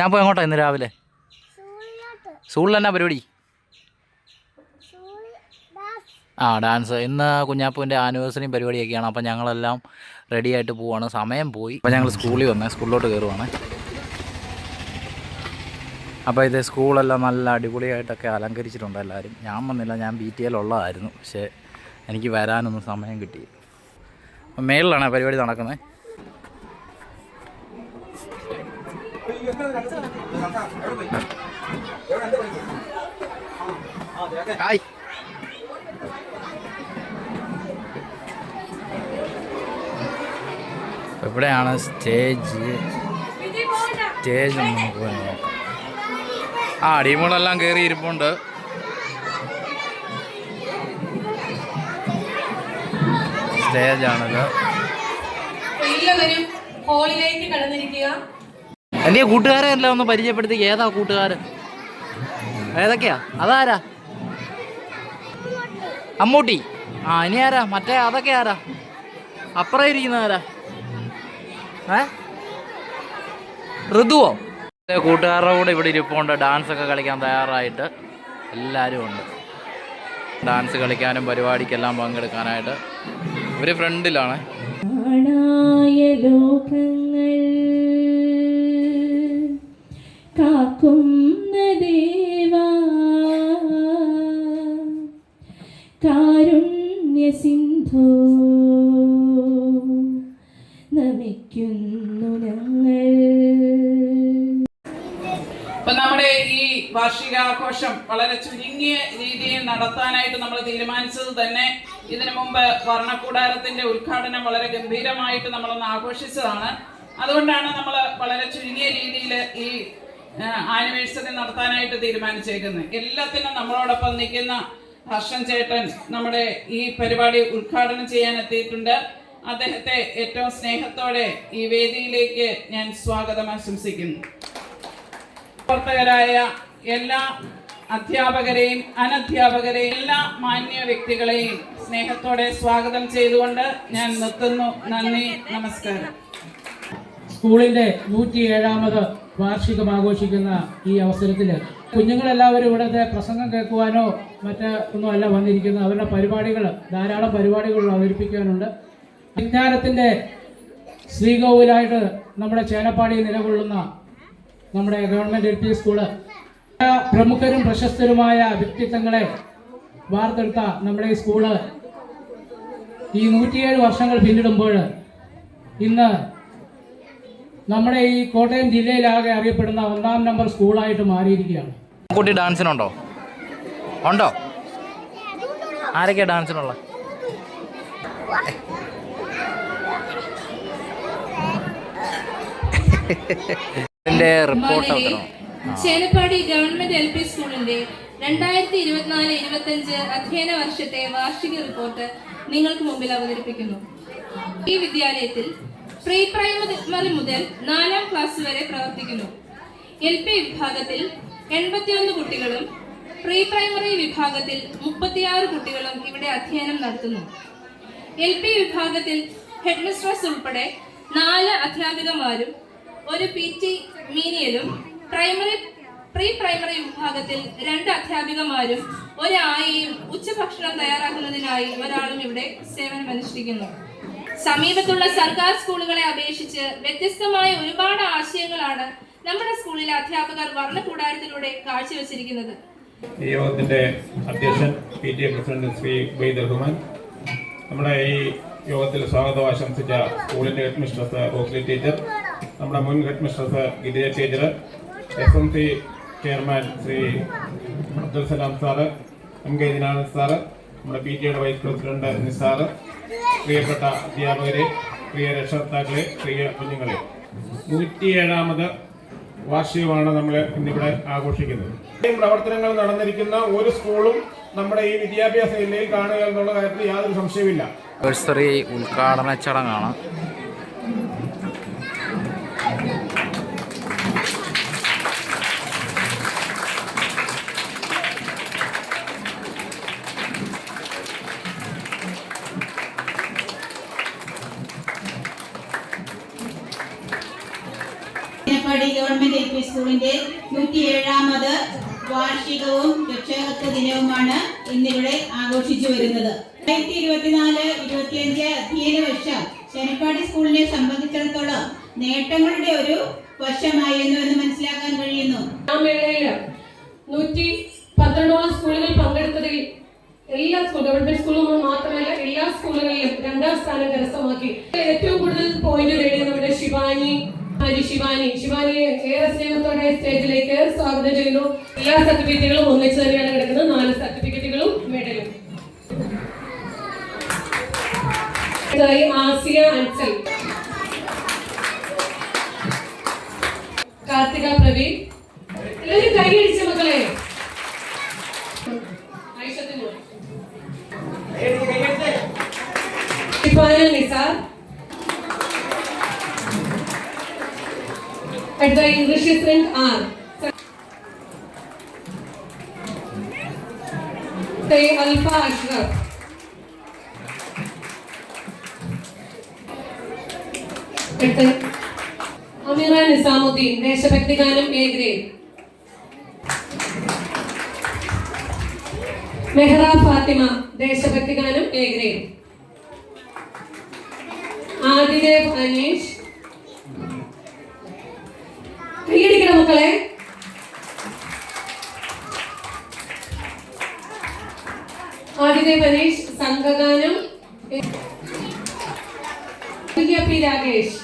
ഞാൻ പോയി എങ്ങോട്ടാ ഇന്ന് രാവിലെ? സ്കൂളിൽ എന്നാ പരിപാടി? ഡാൻസ്. ഇന്ന് കുഞ്ഞാപ്പൂവിൻ്റെ ആനിവേഴ്സറിയും പരിപാടിയൊക്കെയാണ്. അപ്പം ഞങ്ങളെല്ലാം റെഡി ആയിട്ട് പോവാണ്. സമയം പോയി. അപ്പോൾ ഞങ്ങൾ സ്കൂളിൽ വന്നേ, സ്കൂളിലോട്ട് കയറുവാണ്. അപ്പോൾ ഇത് സ്കൂളെല്ലാം നല്ല അടിപൊളിയായിട്ടൊക്കെ അലങ്കരിച്ചിട്ടുണ്ട് എല്ലാവരും. ഞാൻ വന്നില്ല, ഞാൻ BTL ഉള്ളതായിരുന്നു. പക്ഷേ എനിക്ക് വരാനൊന്നും സമയം കിട്ടി. അപ്പം മേളിലാണ് പരിപാടി നടക്കുന്നത്. ഹായ്. എവിടെയാണ് സ്റ്റേജ് നമുക്ക് നോക്കാം. ടീമുകളെല്ലാം കയറി ഇരിപ്പുണ്ട്. സ്റ്റേജാണല്ലോ. എൻ്റെ കൂട്ടുകാരെ എല്ലാം ഒന്ന് പരിചയപ്പെടുത്തി. ഏതാ കൂട്ടുകാരൻ? ഏതൊക്കെയാ? അതാരാ? അമ്മൂട്ടി. ഇനി ആരാ? മറ്റേ അതൊക്കെ ആരാ? അപ്പുറം ഇരിക്കുന്നവരാ? ഋതുവോ? കൂട്ടുകാരുടെ കൂടെ ഇവിടെ ഇരിപ്പുണ്ട്. ഡാൻസൊക്കെ കളിക്കാൻ തയ്യാറായിട്ട് എല്ലാവരും ഉണ്ട്. ഡാൻസ് കളിക്കാനും പരിപാടിക്കെല്ലാം പങ്കെടുക്കാനായിട്ട് ഇവർ ഫ്രണ്ടിലാണ്. കാക്കുന്ന ദേവാ കാരുണ്യ സിന്ധു നമിക്കുന്നു ഞങ്ങൾ. അപ്പൊ നമ്മുടെ ഈ വാർഷികാഘോഷം വളരെ ചുരുങ്ങിയ രീതിയിൽ നടത്താനായിട്ട് നമ്മൾ തീരുമാനിച്ചത് തന്നെ ഇതിനു മുമ്പ് വർണ്ണക്കൂടാരത്തിന്റെ ഉദ്ഘാടനം വളരെ ഗംഭീരമായിട്ട് നമ്മളൊന്ന് ആഘോഷിച്ചതാണ്. അതുകൊണ്ടാണ് നമ്മൾ വളരെ ചുരുങ്ങിയ രീതിയിൽ ഈ ആനിവേഴ്സറി നടത്താനായിട്ട് തീരുമാനിച്ചേക്കുന്നത്. എല്ലാത്തിനും നമ്മളോടൊപ്പം നിൽക്കുന്ന ഹർഷൻ ചേട്ടൻ നമ്മുടെ ഈ പരിപാടി ഉദ്ഘാടനം ചെയ്യാൻ എത്തിയിട്ടുണ്ട്. അദ്ദേഹത്തെ ഏറ്റവും സ്നേഹത്തോടെ ഈ വേദിയിലേക്ക് ഞാൻ സ്വാഗതം ആശംസിക്കുന്നു. പ്രവർത്തകരായ എല്ലാ അധ്യാപകരെയും അനധ്യാപകരെയും എല്ലാ മാന്യ വ്യക്തികളെയും സ്നേഹത്തോടെ സ്വാഗതം ചെയ്തുകൊണ്ട് ഞാൻ നിർത്തുന്നു. നന്ദി, നമസ്കാരം. സ്കൂളിന്റെ 107ാമത് വാർഷികം ആഘോഷിക്കുന്ന ഈ അവസരത്തിൽ കുഞ്ഞുങ്ങളെല്ലാവരും ഇവിടുത്തെ പ്രസംഗം കേൾക്കുവാനോ ഒന്നും അല്ല വന്നിരിക്കുന്നത്. അവരുടെ ധാരാളം പരിപാടികൾ അവതരിപ്പിക്കാനുണ്ട്. വിജ്ഞാനത്തിന്റെ ശ്രീകോവിലായിട്ട് നമ്മുടെ ചേനപ്പാടി നിലകൊള്ളുന്ന നമ്മുടെ ഗവൺമെന്റ് LP സ്കൂള് പ്രമുഖരും പ്രശസ്തരുമായ വ്യക്തിത്വങ്ങളെ വാർത്തെടുത്ത നമ്മുടെ ഈ സ്കൂള് ഈ 107 വർഷങ്ങൾ പിന്നിടുമ്പോൾ ഇന്ന് നമ്മുടെ ഈ കോട്ടയം ജില്ലയിലാകെ അറിയപ്പെടുന്ന 1ാം നമ്പർ സ്കൂളായിട്ട് മാറിയിരിക്കുകയാണ്. കുട്ടി ഡാൻസിനുണ്ടോ? ഉണ്ടോ? ആരൊക്കെയാ ഡാൻസിനുള്ള? ചേനപ്പാടി ഗവൺമെന്റ് LP സ്കൂളിന്റെ 2024-25 അധ്യയന വർഷത്തെ വാർഷിക റിപ്പോർട്ട് നിങ്ങൾക്ക് മുമ്പിൽ അവതരിപ്പിക്കുന്നു. ഈ വിദ്യാലയത്തിൽ പ്രീ പ്രൈമറി മുതൽ 4ാം ക്ലാസ് വരെ പ്രവർത്തിക്കുന്നു. LP വിഭാഗത്തിൽ 81 കുട്ടികളും പ്രീ പ്രൈമറി വിഭാഗത്തിൽ 36 കുട്ടികളും ഇവിടെ അധ്യയനം നടത്തുന്നു. LP വിഭാഗത്തിൽ ഹെഡ് മിസ്ട്രസ് ഉൾപ്പെടെ 4 അധ്യാപികമാരും 1 PT മീനിയലും, പ്രീ പ്രൈമറി വിഭാഗത്തിൽ 2 അധ്യാപികമാരും 1 ആയയും ഉച്ചഭക്ഷണം തയ്യാറാക്കുന്നതിനായി ഒരാളും ഇവിടെ സേവനമനുഷ്ഠിക്കുന്നു. സമീപത്തുള്ള സർക്കാർ സ്കൂളുകളെ അപേക്ഷിച്ച് വ്യത്യസ്തമായ ഒരുപാട് ആശയങ്ങളാണ് നമ്മുടെ സ്കൂളിലെ അധ്യാപകർ വർണ്ണക്കൂടാരത്തിലൂടെ കാഴ്ചവെച്ചിരിക്കുന്നത്. ഈ യോഗത്തിന്റെ അധ്യക്ഷൻ PTA പ്രസിഡന്റ് ശ്രീ ബൈദ് റഹ്മാൻ, നമ്മുടെ ഈ യോഗത്തിൽ സ്വാഗതം ആശംസിച്ച സ്കൂളിന്റെ ഹെഡ് മിസ്ട്രസ് റോസ്ലി ടീച്ചർ, നമ്മുടെ മുൻ head mistress Girija teacher, SMC chairman Shri Abdul Salam sir, MK Dinanand sir, നമ്മുടെ PTAയുടെ വൈസ് പ്രസിഡന്റ് നിസാറ്, പ്രിയപ്പെട്ട അധ്യാപകരെ, പ്രിയ രക്ഷകർത്താക്കളെ, പ്രിയ കുഞ്ഞുങ്ങളെ, 107ാമത് വാർഷികമാണ് നമ്മൾ ഇന്നിവിടെ ആഘോഷിക്കുന്നത്. പ്രവർത്തനങ്ങൾ നടന്നിരിക്കുന്ന ഒരു സ്കൂളും നമ്മുടെ ഈ വിദ്യാഭ്യാസ ജില്ലയിൽ കാണുക എന്നുള്ള കാര്യത്തിൽ യാതൊരു സംശയമില്ല. ഉദ്ഘാടന ചടങ്ങാണ്. ചേനപ്പാടി ഗവൺമെന്റ് LP സ്കൂളിന്റെ സ്കൂളിന്റെ 107ാമത് വാർഷികവും രക്ഷാകർതൃ ദിനവുമാണ് ഇന്നിവിടെ ആഘോഷിച്ചു വരുന്നത്. 2024-25 അധ്യയന വർഷം ശനിപ്പാടി സ്കൂളിനെ സംബന്ധിച്ചിടത്തോളം നേട്ടങ്ങളുടെ ഒരു വർഷമായിരുന്നു എന്ന് മനസ്സിലാക്കാൻ കഴിയുന്നു. ആ മേളയിൽ 112 സ്കൂളുകൾ പങ്കെടുത്തതിൽ എല്ലാ ഗവൺമെന്റ് സ്കൂളുകളും മാത്രമല്ല എല്ലാ സ്കൂളുകളിലും 2ാം സ്ഥാനം കരസ്ഥമാക്കി. ഏറ്റവും കൂടുതൽ പോയിന്റ് നേടിയ നമ്മുടെ ശിവാനിയെ ഏറെ സ്നേഹത്തോടെ സ്റ്റേജിലേക്ക് സ്വാഗതം ചെയ്യുന്നു. എല്ലാ സർട്ടിഫിക്കറ്റുകളും ഒന്നിച്ച് തന്നെയാണ് കിടക്കുന്നത്. 4 സർട്ടിഫിക്കറ്റുകളും മെഡലും. ആസിയ അൻസൽ, കാർത്തിക പ്രവീൺ, എല്ലാവരും കൈയടിച്ച മക്കളെ. Nisar at the English student R. Say Alfa Ashraf. Ameera Nizamuddin, ദേശഭക്തി ഗാനം A grade. മെഹ്റ ഫാത്തിമ, ദേശഭക്തി ഗാനം A grade. ആദിദേവ് അനീഷ്, കൈയടിക്കണം മക്കളെ. ആദിദേവ് അനീഷ്, സംഘഗാനം പി രാകേഷ്.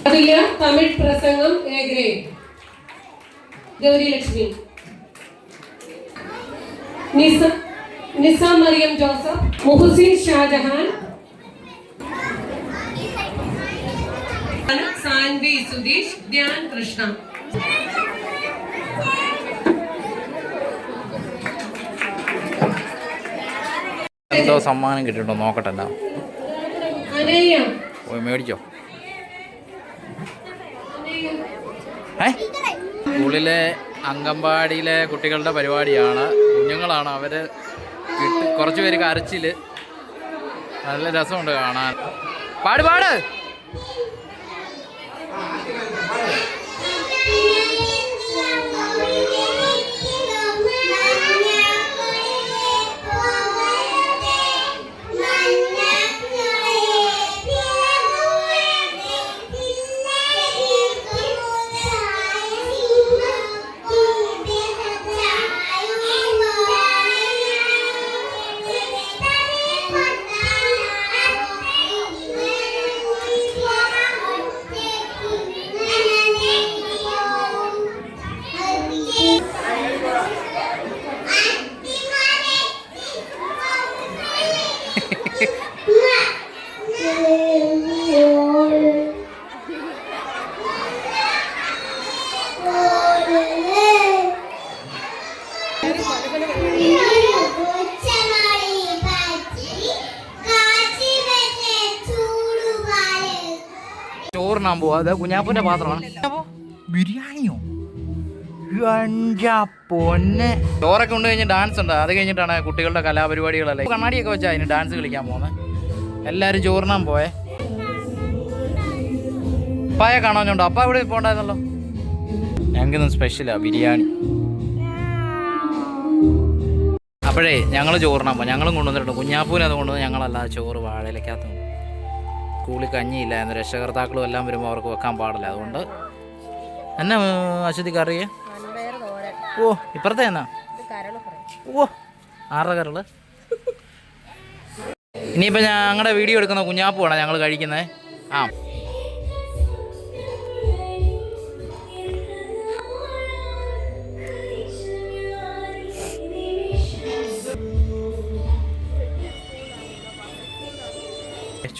അതില്ല തമിഴ് പ്രസംഗം A grade. Gauri Lakshmi. Nisa Mariyam Joseph, Muhsin Shajahan, Sanvi Sudheesh, Dhyan Krishna. എന്തോ സമ്മാനം കിട്ടിയിട്ടുണ്ടോ നോക്കട്ടെ. അനയ്യ പോയി മേടിച്ചോ. സ്കൂളിലെ അംഗൻവാടിയിലെ കുട്ടികളുടെ പരിപാടിയാണ്. കുഞ്ഞുങ്ങളാണ് അവർ. കുറച്ച് പേര് കരച്ചിൽ. നല്ല രസമുണ്ട് കാണാൻ. പാട് പാട്. ചോറിനാൻ പോവാ. അത് കുഞ്ഞാപ്പൂൻ്റെ പാത്രമാണ്. ബിരിയാണിയോ? പൊന്നെ. ചോറൊക്കെ കൊണ്ട് കഴിഞ്ഞ് ഡാൻസ് ഉണ്ട്. അത് കഴിഞ്ഞിട്ടാണ് കുട്ടികളുടെ കലാപരിപാടികളല്ലേ. കണ്ണാടിയൊക്കെ വെച്ചാൽ അതിന് ഡാൻസ് കളിക്കാൻ പോകുന്നത്. എല്ലാവരും ചോറിനാൻ പോയേ. അപ്പായെ കാണാനുണ്ടോ? അപ്പ ഇവിടെ പോകണ്ടായിരുന്നല്ലോ. ഞങ്ങൾക്കിന്ന് സ്പെഷ്യലാണ് ബിരിയാണി. അപ്പോഴേ ഞങ്ങൾ ചോറിനാൻ പോകാം. ഞങ്ങളും കൊണ്ടുവന്നിട്ടുണ്ട്. കുഞ്ഞാപ്പൂനെ അത് കൊണ്ടുവന്ന് ഞങ്ങളല്ലാതെ ചോറ് വാഴയിലേക്കകത്ത്. സ്കൂളിൽ കഞ്ഞിയില്ല എന്ന് രക്ഷകർത്താക്കളും എല്ലാം വരുമ്പോൾ അവർക്ക് വെക്കാൻ പാടില്ല. അതുകൊണ്ട് എന്നാ അശ്വതി കറിയേ? ഓ ഇപ്പുറത്തെ എന്നാ? ഓ 6 കരള്. ഇനിയിപ്പോൾ ഞങ്ങളുടെ വീഡിയോ എടുക്കുന്ന കുഞ്ഞാപ്പുവാണ് ഞങ്ങൾ കഴിക്കുന്നത്. ആ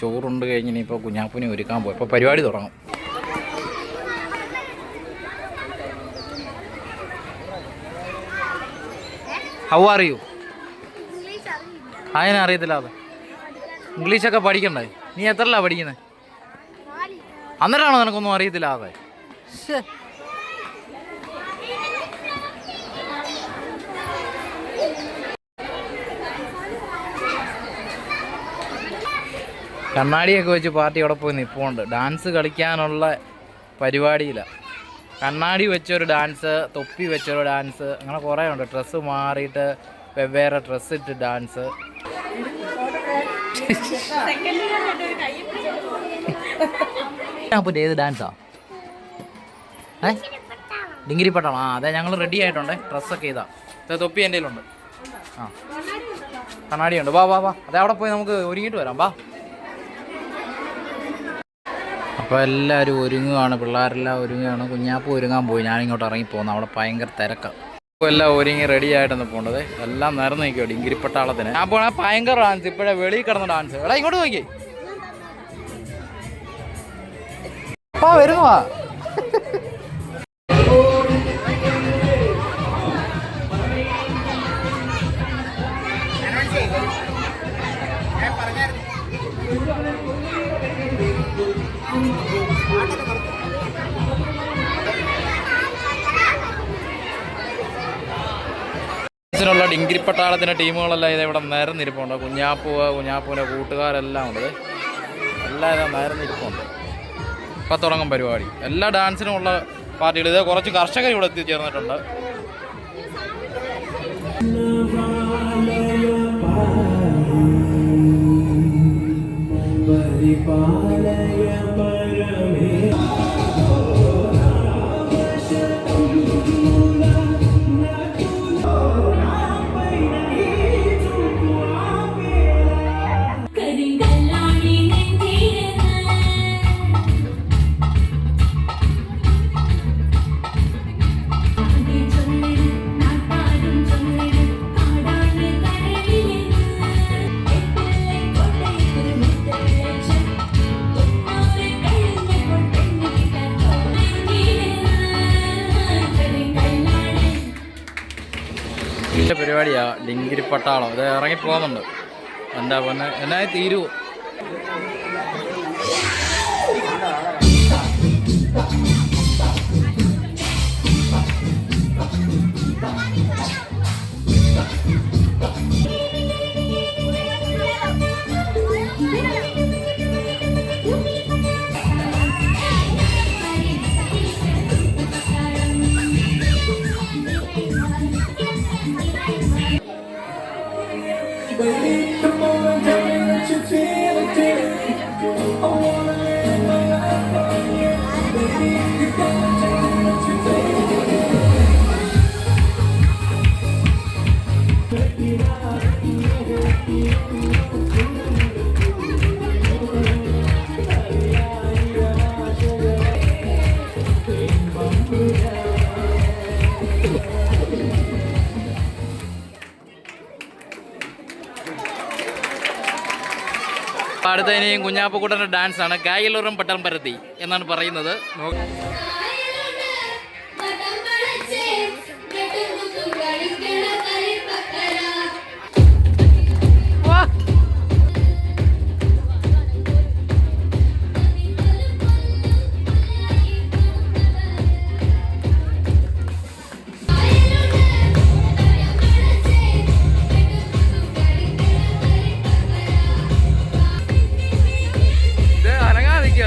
ചോറുണ്ട് കഴിഞ്ഞ് ഇനിയിപ്പോൾ കുഞ്ഞാപ്പൂനെ ഒരുക്കാൻ പോയി. ഇപ്പോൾ പരിപാടി തുടങ്ങും. How are you? അതിനെ അറിയത്തില്ല. അത് ഇംഗ്ലീഷൊക്കെ പഠിക്കണ്ടേ? നീ എത്രല്ല പഠിക്കുന്നത്? അന്നേരമാണോ നിനക്കൊന്നും അറിയത്തില്ല? അതെ കണ്ണാടിയൊക്കെ വെച്ച് പാർട്ടി അവിടെ പോയി നിൽപ്പുണ്ട്. ഡാൻസ് കളിക്കാനുള്ള പരിപാടിയിലാണ്. കണ്ണാടി വെച്ചൊരു ഡാൻസ്, തൊപ്പി വെച്ചൊരു ഡാൻസ്, അങ്ങനെ കുറേ ഉണ്ട്. ഡ്രസ്സ് മാറിയിട്ട് വെവ്വേറെ ഡ്രസ്സ് ഇട്ട് ഡാൻസ്. അപ്പോൾ ഏത് ഡാൻസാ? ഡിങ്കിരി പട്ടാളം. അതെ, ഞങ്ങൾ റെഡി ആയിട്ടുണ്ടേ. ഡ്രസ്സൊക്കെ ഇതാ. തൊപ്പി എൻ്റെ കയ്യിലുണ്ട്. കണ്ണാടിയുണ്ട്. വാ വാ വാ. അതെ, അവിടെ പോയി നമുക്ക് ഒരുങ്ങിയിട്ട് വരാം. വാ. അപ്പോൾ എല്ലാവരും ഒരുങ്ങുകയാണ്, പിള്ളേരെല്ലാം ഒരുങ്ങുകയാണ്. കുഞ്ഞാപ്പ് ഒരുങ്ങാൻ പോയി. ഞാനിങ്ങോട്ട് ഇറങ്ങിപ്പോന്നു. അവിടെ ഭയങ്കര തിരക്കാണ്. ഇപ്പോൾ എല്ലാം ഒരുങ്ങി റെഡി ആയിട്ടാണ് പോകേണ്ടത്. എല്ലാം നിറഞ്ഞു നിൽക്കുക ഡിങ്കിരിപ്പട്ടാളത്തിന്. ഞാൻ പോണേ ഭയങ്കര ഡാൻസ്. ഇപ്പോഴേ വെളിയിൽ കിടന്ന ഡാൻസ്. എടാ ഇങ്ങോട്ട് നോക്കി. അപ്പാ വരുവാ. ുള്ള ഡിങ്കിരിപ്പട്ടാളത്തിൻ്റെ ടീമുകളെല്ലാം ഇതെവിടെ നിരന്നിരിപ്പുണ്ട്. കുഞ്ഞാപ്പൂവിൻ്റെ കൂട്ടുകാരെല്ലാം ഉണ്ട്. എല്ലാം ഇതാ നിരന്നിരിപ്പുണ്ട്. ഇപ്പം തുടങ്ങും പരിപാടി. എല്ലാ ഡാൻസിനും ഉള്ള പാർട്ടികൾ. ഇത് കുറച്ച് കർഷകർ ഇവിടെ എത്തിച്ചേർന്നിട്ടുണ്ട്. പരിപാടിയാ ഡിങ്കിരിപ്പട്ടാളം. ഇത് ഇറങ്ങിപ്പോകുന്നുണ്ട്. എന്താ പൊന്നെ, എന്നായി തീരുവോ? അടുത്ത ഇനിയും കുഞ്ഞാപ്പുക്കുട്ടൻ്റെ ഡാൻസാണ്. കായലൂറും പട്ടം പരത്തി എന്നാണ് പറയുന്നത്.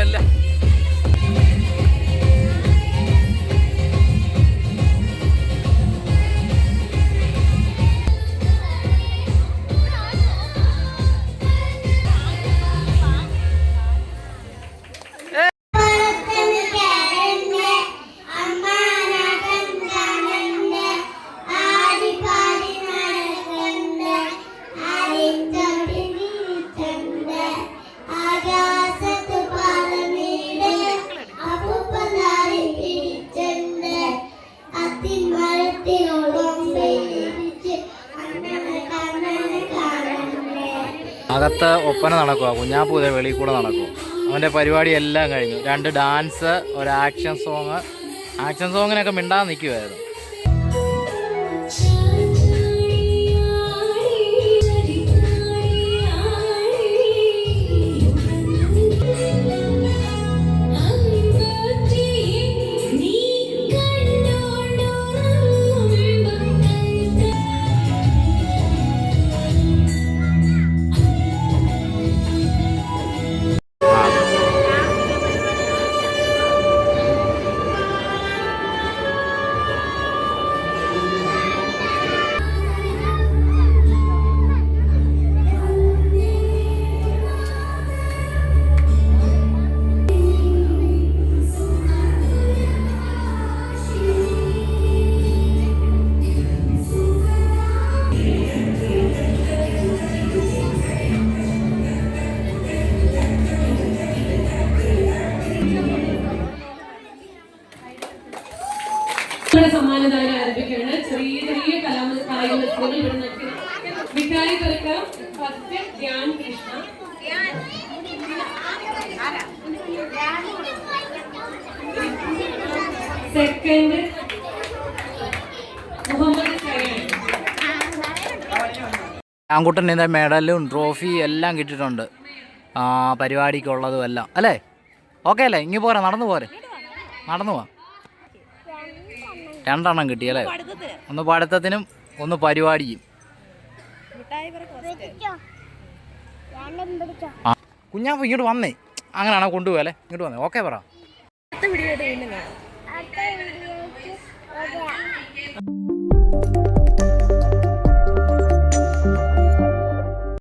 അല്ല അകത്ത് ഒപ്പന നടക്കുക. കുഞ്ഞാപ്പൂ ഇതേ വെളിയിൽ കൂടെ നടക്കും. അവൻ്റെ പരിപാടി എല്ലാം കഴിഞ്ഞു. 2 ഡാൻസ്, ഒരു ആക്ഷൻ സോങ്. ആക്ഷൻ സോങ്ങിനൊക്കെ മിണ്ടാതെ നിൽക്കുമായിരുന്നു. നമ്മുടെ സമ്മാനദാനം ആരംഭിക്കുകയാണ്. ചെറിയ ചെറിയ കായിക മത്സരങ്ങൾ ഇവിടെ നടക്കുന്നു. മിഠായി പെറുക്കം ഫസ്റ്റ് ധ്യാൻ കൃഷ്ണ, സെക്കൻഡ് മുഹമ്മദ് സയാൻ. ആൺകുട്ടൻ്റെ മെഡലും ട്രോഫി എല്ലാം കിട്ടിയിട്ടുണ്ട്, പരിപാടിക്കുള്ളതും എല്ലാം അല്ലേ. ഓക്കെ അല്ലേ, ഇങ്ങ് പോരാ, നടന്നു പോരെ, നടന്നു പോവാം. 2 എണ്ണം കിട്ടിയല്ലേ, ഒന്ന് പഠിത്തത്തിനും ഒന്ന് പരിപാടിക്കും. കുഞ്ഞാപ്പ് ഇങ്ങോട്ട് വന്നേ, അങ്ങനെയാണോ കൊണ്ടുപോകല്ലേ, ഇങ്ങോട്ട് വന്നേ. ഓക്കെ പറ.